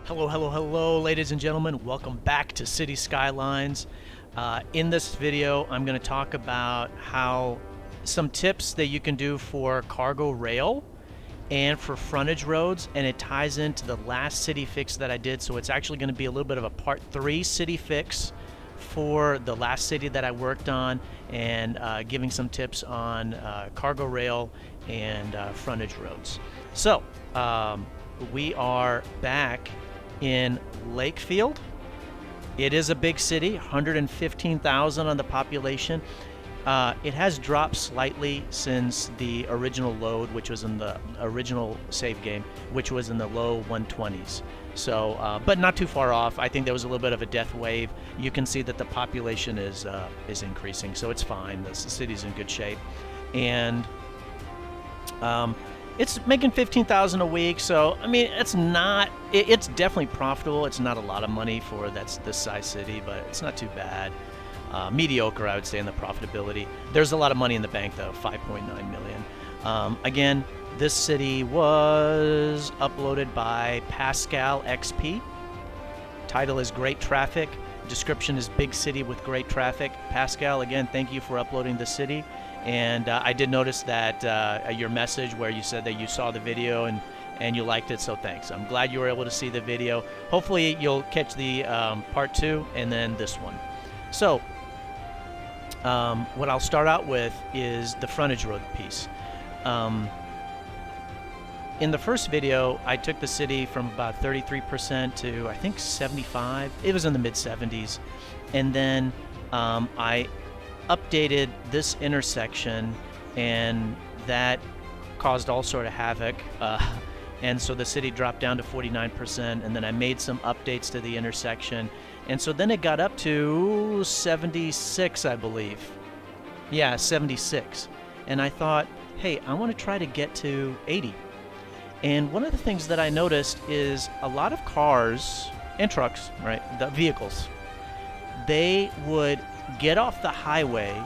Hello, hello, hello, ladies and gentlemen. Welcome back to City Skylines. In this video, I'm going to talk about how some tips that you can do for cargo rail and for frontage roads, and it ties into the last city fix that I did. So it's actually going to be a little bit of a part 3 city fix for the last city that I worked on, and giving some tips on cargo rail and frontage roads. So we are back in Lakefield. It is a big city, 115,000 on the population. It has dropped slightly since the original load, which was in the original save game, which was in the low 120s. So, but not too far off. I think there was a little bit of a death wave. You can see that the population is increasing, so it's fine. The city's in good shape, and it's making 15,000 a week. So I mean, it's not. It's definitely profitable. It's not a lot of money for this size city, but it's not too bad. Mediocre, I would say, in the profitability. There's a lot of money in the bank, though, 5.9 million. Again, this city was uploaded by Pascal XP. Title is Great Traffic. Description is Big City with Great Traffic. Pascal, again, thank you for uploading the city. And I did notice that your message where you said that you saw the video and you liked it, so thanks. I'm glad you were able to see the video. Hopefully you'll catch the part 2 and then this one. So what I'll start out with is the frontage road piece. In the first video, I took the city from about 33% to, I think, 75. It was in the mid-70s. And then I updated this intersection, and that caused all sort of havoc. And so the city dropped down to 49%, and then I made some updates to the intersection. And so then it got up to 76, I believe. Yeah, 76. And I thought, hey, I want to try to get to 80. And one of the things that I noticed is a lot of cars and trucks, right, the vehicles, they would get off the highway,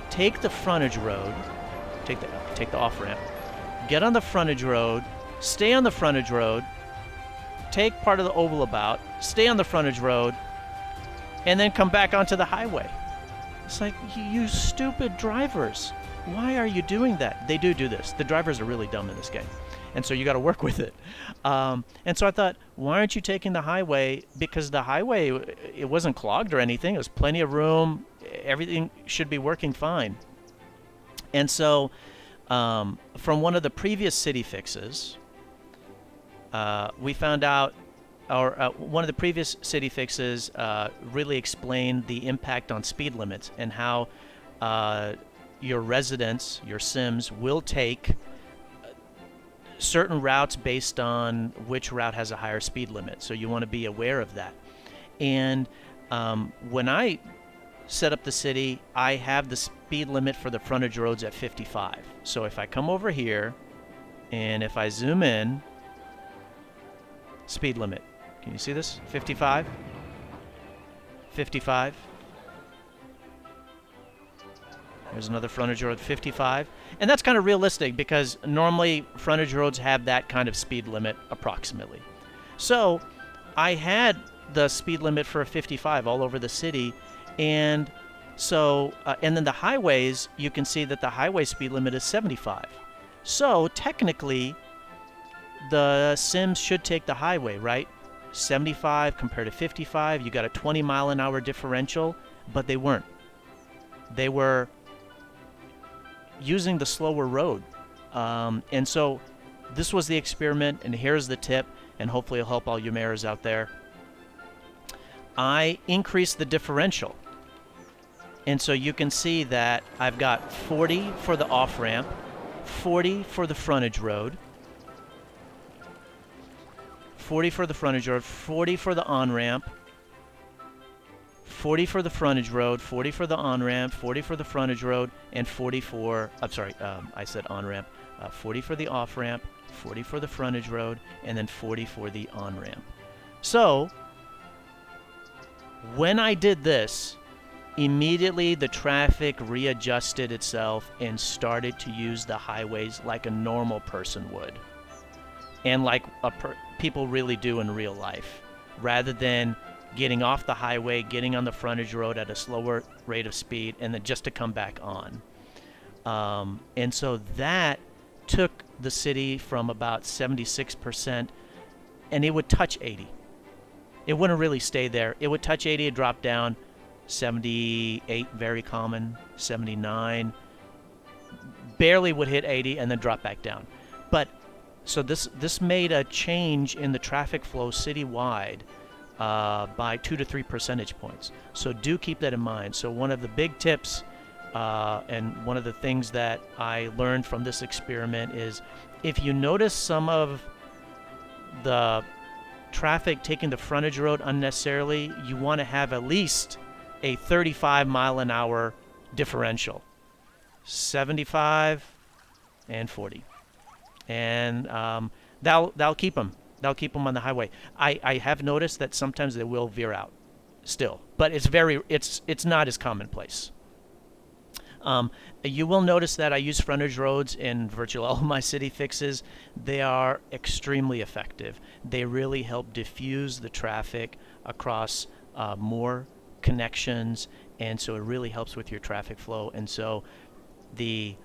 take the frontage road, take the off-ramp, get on the frontage road, stay on the frontage road, take part of the oval about, stay on the frontage road, and then come back onto the highway. It's like, you stupid drivers. Why are you doing that? They do this. The drivers are really dumb in this game. And so you got to work with it. And so I thought, why aren't you taking the highway? Because the highway, it wasn't clogged or anything. There was plenty of room. Everything should be working fine. And so from one of the previous city fixes, we found out, or one of the previous city fixes really explained the impact on speed limits and how your residents, your Sims, will take certain routes based on which route has a higher speed limit. So you want to be aware of that. And when I set up the city, I have the speed limit for the frontage roads at 55. So if I come over here and if I zoom in, speed limit. Can you see this? 55. 55. There's another frontage road, 55. And that's kind of realistic because normally frontage roads have that kind of speed limit approximately. So I had the speed limit for a 55 all over the city. And so, and then the highways, you can see that the highway speed limit is 75. So technically, the Sims should take the highway, right? 75 compared to 55, you got a 20 mile an hour differential, but they weren't. They were using the slower road. And so this was the experiment, and here's the tip, and hopefully it'll help all you mayors out there. I increased the differential. And so you can see that I've got 40 for the off-ramp, 40 for the frontage road, 40 for the frontage road, 40 for the on-ramp, 40 for the frontage road, 40 for the on-ramp, 40 for the frontage road, and 40 for, I'm sorry, I said on-ramp, 40 for the off-ramp, 40 for the frontage road, and then 40 for the on-ramp. So, when I did this, immediately the traffic readjusted itself and started to use the highways like a normal person would. And like people really do in real life. rather than getting off the highway, getting on the frontage road at a slower rate of speed, and then just to come back on. And so that took the city from about 76%, and it would touch 80. It wouldn't really stay there. It would touch 80, it drop down. 78, very common. 79, barely would hit 80 and then drop back down. But so this made a change in the traffic flow citywide by 2 to 3 percentage points. So do keep that in mind. So one of the big tips and one of the things that I learned from this experiment is if you notice some of the traffic taking the frontage road unnecessarily, you want to have at least a 35 mile an hour differential, 75 and 40, and that'll keep them. That'll keep them on the highway. I have noticed that sometimes they will veer out, still, but it's not as commonplace. You will notice that I use frontage roads in virtually all of my city fixes. They are extremely effective. They really help diffuse the traffic across more connections, and so it really helps with your traffic flow. And so and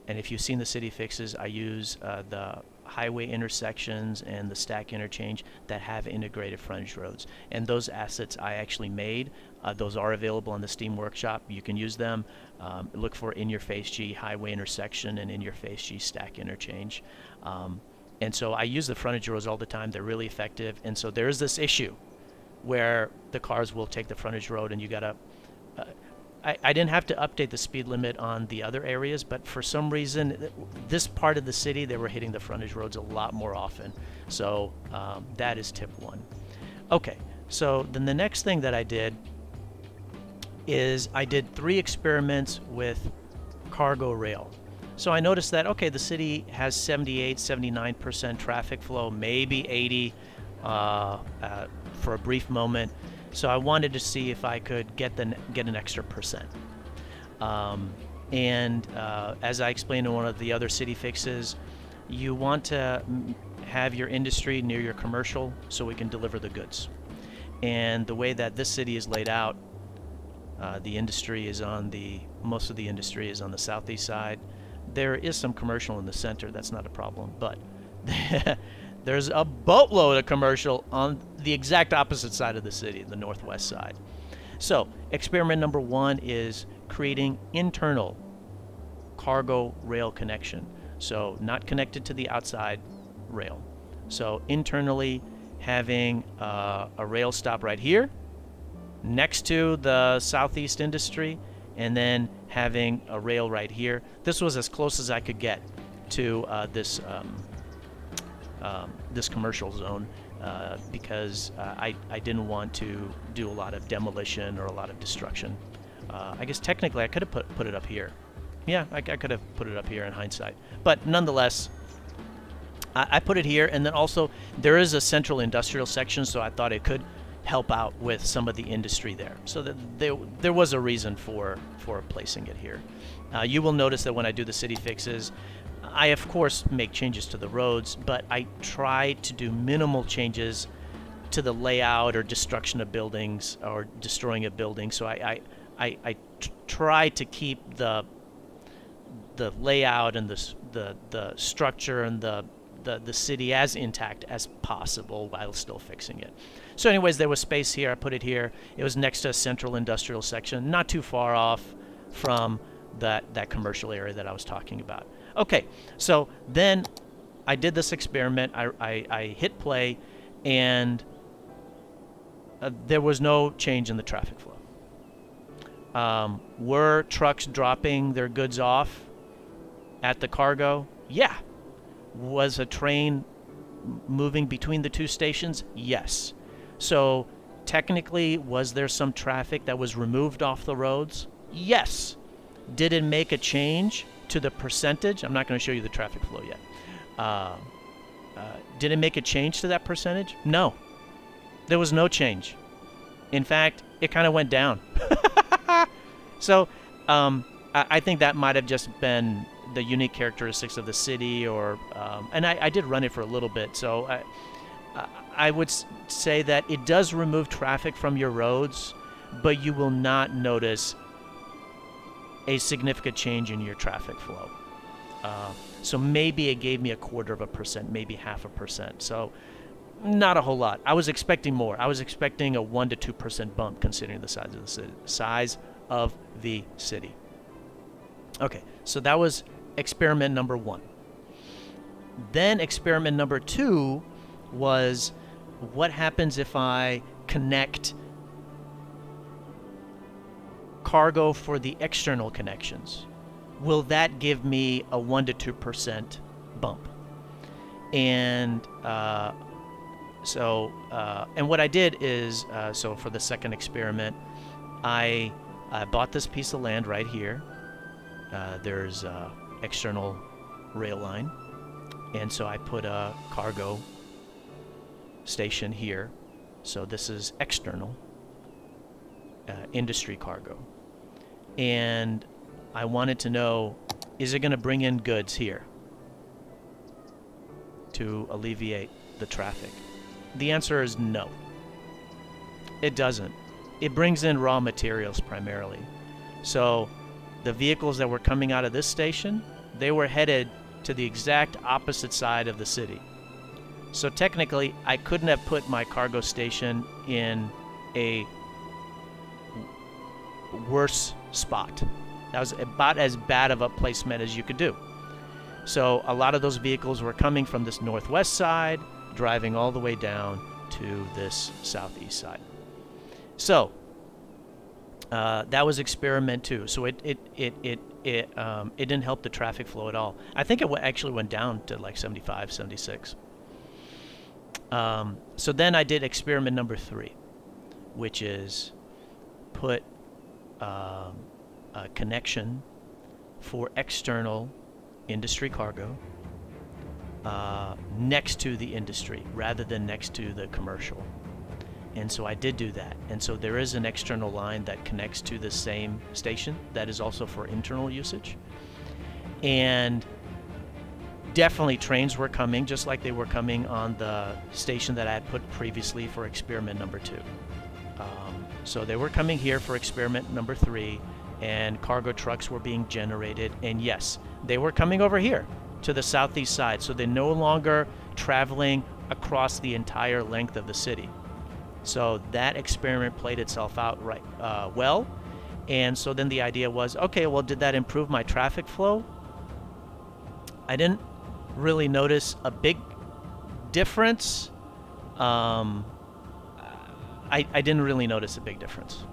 if you've seen the city fixes, I use the highway intersections and the stack interchange that have integrated frontage roads, and those assets I actually made. Those are available on the Steam Workshop. You can use them. Look for in your face G highway intersection and in your face G stack interchange. And so I use the frontage roads all the time. They're really effective. And so there is this issue where the cars will take the frontage road, and you gotta I didn't have to update the speed limit on the other areas, but for some reason this part of the city, they were hitting the frontage roads a lot more often. So that is tip 1. Okay, so then the next thing that I did is I did 3 experiments with cargo rail. So I noticed that, okay, the city has 78, 79% traffic flow, maybe 80 for a brief moment. So I wanted to see if I could get an extra percent. As I explained in one of the other city fixes, you want to have your industry near your commercial so we can deliver the goods. And the way that this city is laid out, most of the industry is on the southeast side. There is some commercial in the center, that's not a problem, but there's a boatload of commercial on the exact opposite side of the city, the northwest side. So experiment number 1 is creating internal cargo rail connection. So not connected to the outside rail. So internally having a rail stop right here next to the southeast industry, and then having a rail right here. This was as close as I could get to this commercial zone because I didn't want to do a lot of demolition or a lot of destruction. I guess technically I could have put it up here. Yeah, I could have put it up here in hindsight. But nonetheless, I put it here, and then also there is a central industrial section, so I thought it could help out with some of the industry there. So that there was a reason for placing it here. You will notice that when I do the city fixes, I of course make changes to the roads, but I try to do minimal changes to the layout or destruction of buildings or destroying a building. So I try to keep the layout and the structure and the city as intact as possible while still fixing it. So anyways, there was space here. I put it here. It was next to a central industrial section, not too far off from that commercial area that I was talking about. Okay, so then I did this experiment. I hit play, and there was no change in the traffic flow. Were trucks dropping their goods off at the cargo? Yeah. Was a train moving between the two stations? Yes. So technically, was there some traffic that was removed off the roads? Yes. Did it make a change to the percentage? I'm not going to show you the traffic flow yet. Did it make a change to that percentage? No. There was no change. In fact, it kind of went down. So I think that might have just been the unique characteristics of the city, or and I did run it for a little bit, so I would say that it does remove traffic from your roads, but you will not notice a significant change in your traffic flow. So maybe it gave me 0.25%, maybe 0.5%. So not a whole lot. I was expecting more. I was expecting a 1 to 2% bump considering the size of the city. Okay, so that was experiment number 1. Then experiment number 2 was, what happens if I connect cargo for the external connections? Will that give me a 1 to 2% bump? And and what I did is, so for the second experiment, I bought this piece of land right here. There's external rail line, and so I put a cargo station here. So this is external industry cargo, and I wanted to know, is it going to bring in goods here to alleviate the traffic? The answer is no. It doesn't. It brings in raw materials primarily. So the vehicles that were coming out of this station, they were headed to the exact opposite side of the city. So technically, I couldn't have put my cargo station in a worse spot. That was about as bad of a placement as you could do. So a lot of those vehicles were coming from this northwest side, driving all the way down to this southeast side. So that was experiment 2. So it didn't help the traffic flow at all. I think it actually went down to like 75, 76. So then I did experiment number 3, which is put a connection for external industry cargo next to the industry rather than next to the commercial. And so I did do that. And so there is an external line that connects to the same station that is also for internal usage. And definitely trains were coming, just like they were coming on the station that I had put previously for experiment number 2. So they were coming here for experiment number 3, and cargo trucks were being generated. And yes, they were coming over here to the southeast side. So they're no longer traveling across the entire length of the city. So that experiment played itself out well. And so then the idea was, okay, well, did that improve my traffic flow? I didn't really notice a big difference. I didn't really notice a big difference.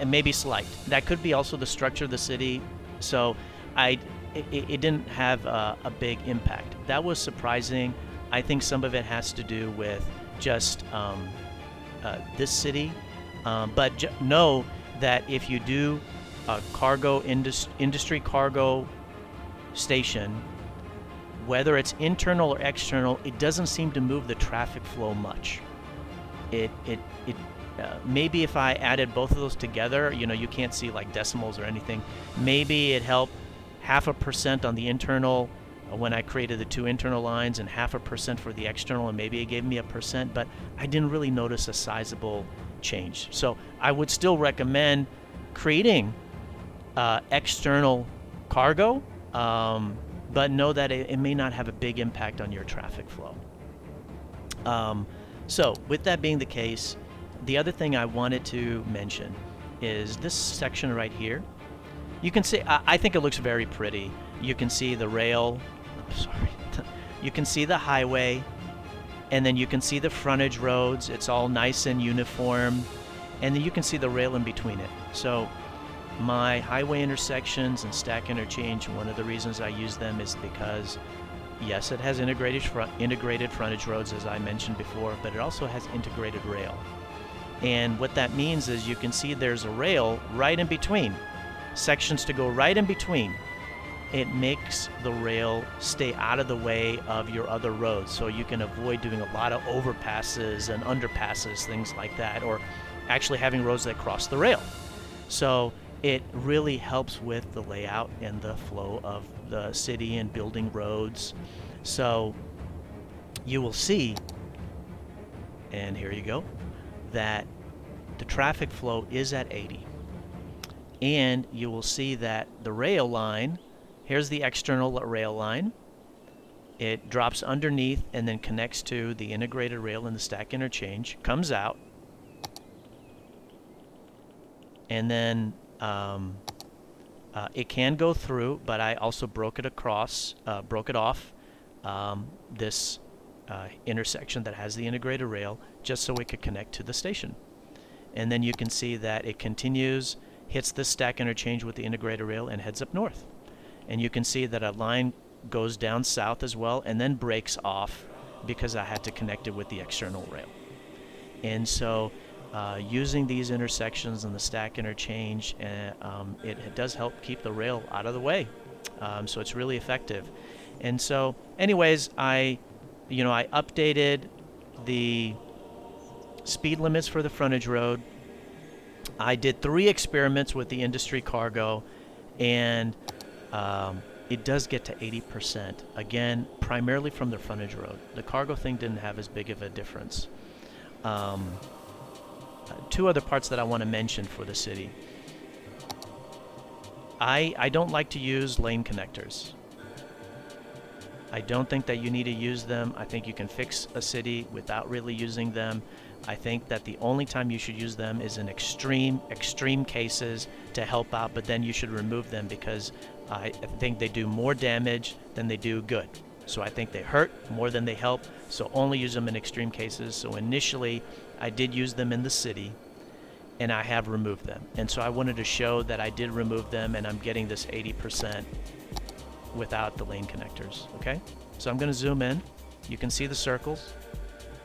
Maybe slight. That could be also the structure of the city. So it didn't have a big impact. That was surprising. I think some of it has to do with just this city. But know that if you do a cargo industry cargo station, whether it's internal or external, it doesn't seem to move the traffic flow much. Maybe if I added both of those together, you can't see like decimals or anything. Maybe it helped 0.5% on the internal when I created the 2 internal lines, and 0.5% for the external, and maybe it gave me 1%, but I didn't really notice a sizable change. So I would still recommend creating external cargo, but know that it may not have a big impact on your traffic flow. So with that being the case, the other thing I wanted to mention is this section right here. You can see, I think it looks very pretty. You can see the rail, you can see the highway, and then you can see the frontage roads. It's all nice and uniform, and then you can see the rail in between it. So my highway intersections and stack interchange, one of the reasons I use them is because, yes, it has integrated frontage roads, as I mentioned before, but it also has integrated rail. And what that means is you can see there's a rail right in between, sections to go right in between. It makes the rail stay out of the way of your other roads, so you can avoid doing a lot of overpasses and underpasses, things like that, or actually having roads that cross the rail. So it really helps with the layout and the flow of the city and building roads. So you will see, and here you go, that the traffic flow is at 80. And you will see that the rail line, here's the external rail line. It drops underneath and then connects to the integrated rail in the stack interchange, comes out, and then it can go through, but I also broke it off this intersection that has the integrated rail just so it could connect to the station. And then you can see that it continues, hits this stack interchange with the integrated rail and heads up north. And you can see that a line goes down south as well and then breaks off because I had to connect it with the external rail. And so using these intersections and the stack interchange, it does help keep the rail out of the way. So it's really effective. And so anyways, I updated the speed limits for the frontage road. I did 3 experiments with the industry cargo, and it does get to 80%. Again, primarily from the frontage road. The cargo thing didn't have as big of a difference. 2 other parts that I want to mention for the city. I don't like to use lane connectors. I don't think that you need to use them. I think you can fix a city without really using them. I think that the only time you should use them is in extreme cases to help out, but then you should remove them because I think they do more damage than they do good. So I think they hurt more than they help, so only use them in extreme cases. So initially, I did use them in the city, and I have removed them. And so I wanted to show that I did remove them, and I'm getting this 80% without the lane connectors, okay? So I'm gonna zoom in. You can see the circles,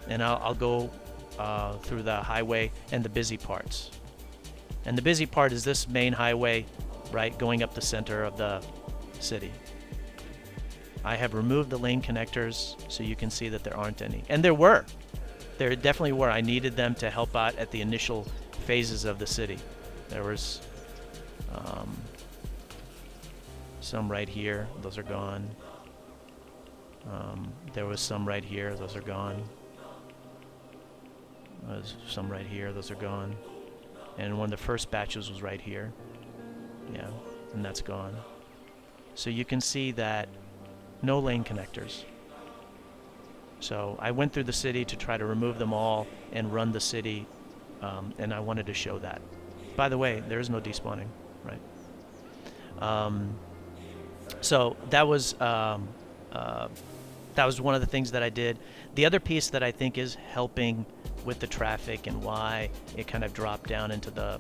and I'll go through the highway and the busy parts. And the busy part is this main highway, right, going up the center of the city. I have removed the lane connectors so you can see that there aren't any. And there definitely were. I needed them to help out at the initial phases of the city. There was some right here, those are gone. There was some right here, those are gone. There's some right here, those are gone. And one of the first batches was right here. Yeah, and that's gone. So you can see that no lane connectors. So I went through the city to try to remove them all and run the city, and I wanted to show that. By the way, there is no despawning, right? So that was one of the things that I did. The other piece that I think is helping with the traffic and why it kind of dropped down into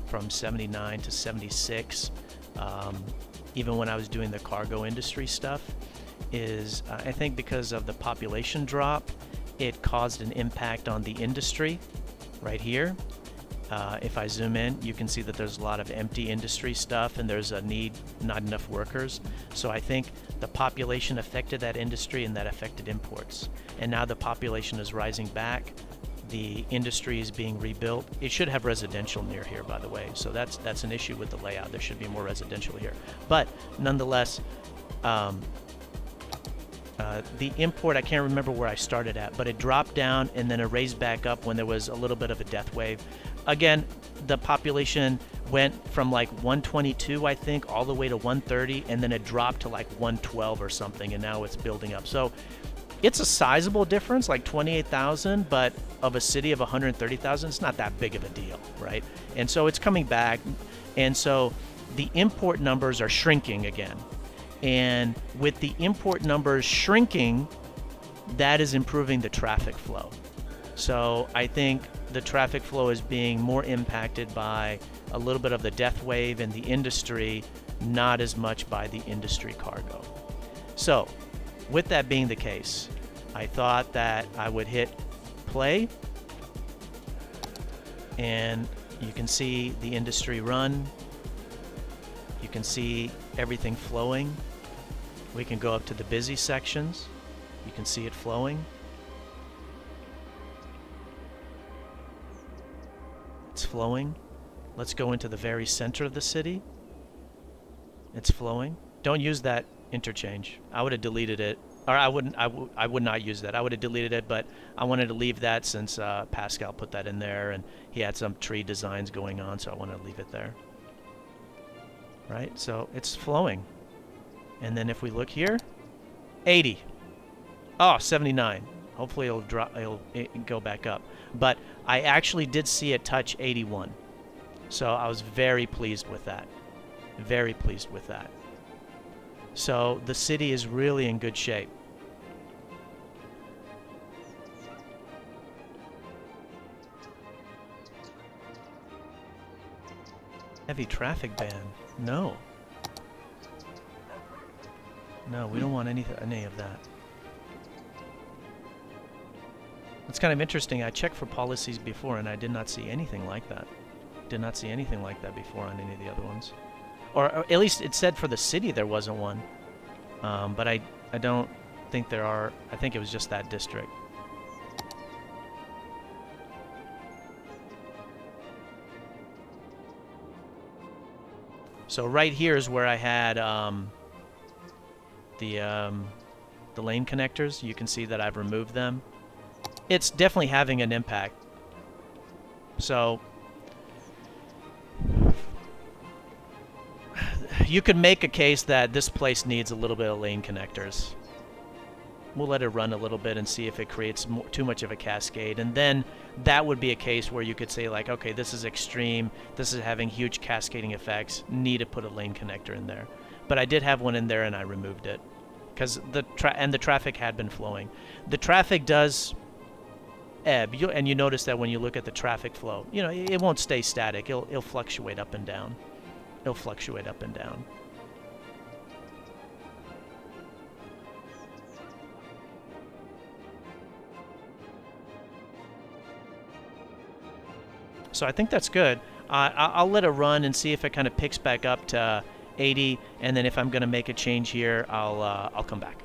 from 79 to 76, even when I was doing the cargo industry stuff, is I think because of the population drop, it caused an impact on the industry right here. If I zoom in, you can see that there's a lot of empty industry stuff and there's a need, not enough workers. So I think the population affected that industry and that affected imports. And now the population is rising back. The industry is being rebuilt. It should have residential near here, by the way. So that's an issue with the layout. There should be more residential here. But nonetheless, the import, I can't remember where I started at, but it dropped down and then it raised back up when there was a little bit of a death wave. Again, the population went from like 122, I think, all the way to 130, and then it dropped to like 112 or something, and now it's building up. So it's a sizable difference, like 28,000, but of a city of 130,000, it's not that big of a deal, right? And so it's coming back, and so the import numbers are shrinking again. And with the import numbers shrinking, that is improving the traffic flow. So I think the traffic flow is being more impacted by a little bit of the death wave in the industry, not as much by the industry cargo. So with that being the case, I thought that I would hit play, and you can see the industry run. You can see everything flowing. We can go up to the busy sections. You can see it flowing. It's flowing. Let's go into the very center of the city. It's flowing. Don't use that interchange. I would have deleted it. or I wouldn't. I would not use that. I would have deleted it, but I wanted to leave that since Pascal put that in there, and he had some tree designs going on, so I wanted to leave it there. Right. So it's flowing, and then if we look here, 80. Oh, 79. Hopefully it'll drop. It'll go back up. But I actually did see it touch 81, so I was very pleased with that. Very pleased with that. So the city is really in good shape. Heavy traffic ban. No. No, we don't want any of that. It's kind of interesting. I checked for policies before and I did not see anything like that. Did not see anything like that before on any of the other ones. Or at least it said for the city there wasn't one. But I don't think there are. I think it was just that district. So right here is where I had the lane connectors. You can see that I've removed them. It's definitely having an impact. So you could make a case that this place needs a little bit of lane connectors. We'll let it run a little bit and see if it creates too much of a cascade. And then that would be a case where you could say, like, okay, this is extreme. This is having huge cascading effects. Need to put a lane connector in there. But I did have one in there and I removed it because the traffic had been flowing. The traffic does ebb, and you notice that when you look at the traffic flow, you know, it won't stay static. It'll fluctuate up and down. It'll fluctuate up and down. So I think that's good. I'll let it run and see if it kind of picks back up to 80, and then if I'm going to make a change here, I'll come back.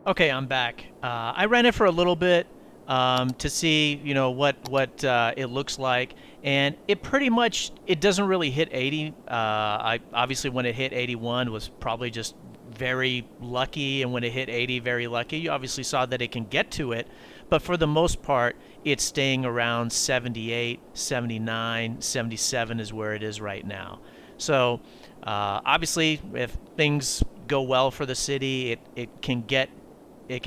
Okay, I'm back. I ran it for a little bit to see, you know, what it looks like, and it pretty much, it doesn't really hit 80. I obviously when it hit 81 was probably just very lucky, and when it hit 80, very lucky. You obviously saw that it can get to it, but for the most part, it's staying around 78, 79, 77 is where it is right now. So obviously, if things go well for the city, it can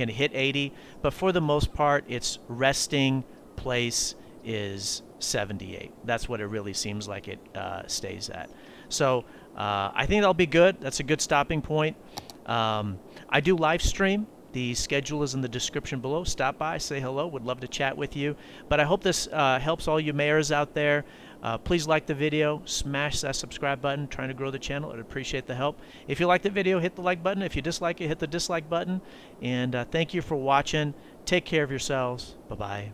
hit 80, but for the most part, its resting place is 78. That's what it really seems like it stays at. So I think that'll be good. That's a good stopping point. I do live stream. The schedule is in the description below. Stop by, say hello. Would love to chat with you. But I hope this helps all you mayors out there. Please like the video. Smash that subscribe button. Trying to grow the channel. I'd appreciate the help. If you like the video, hit the like button. If you dislike it, hit the dislike button. And thank you for watching. Take care of yourselves. Bye-bye.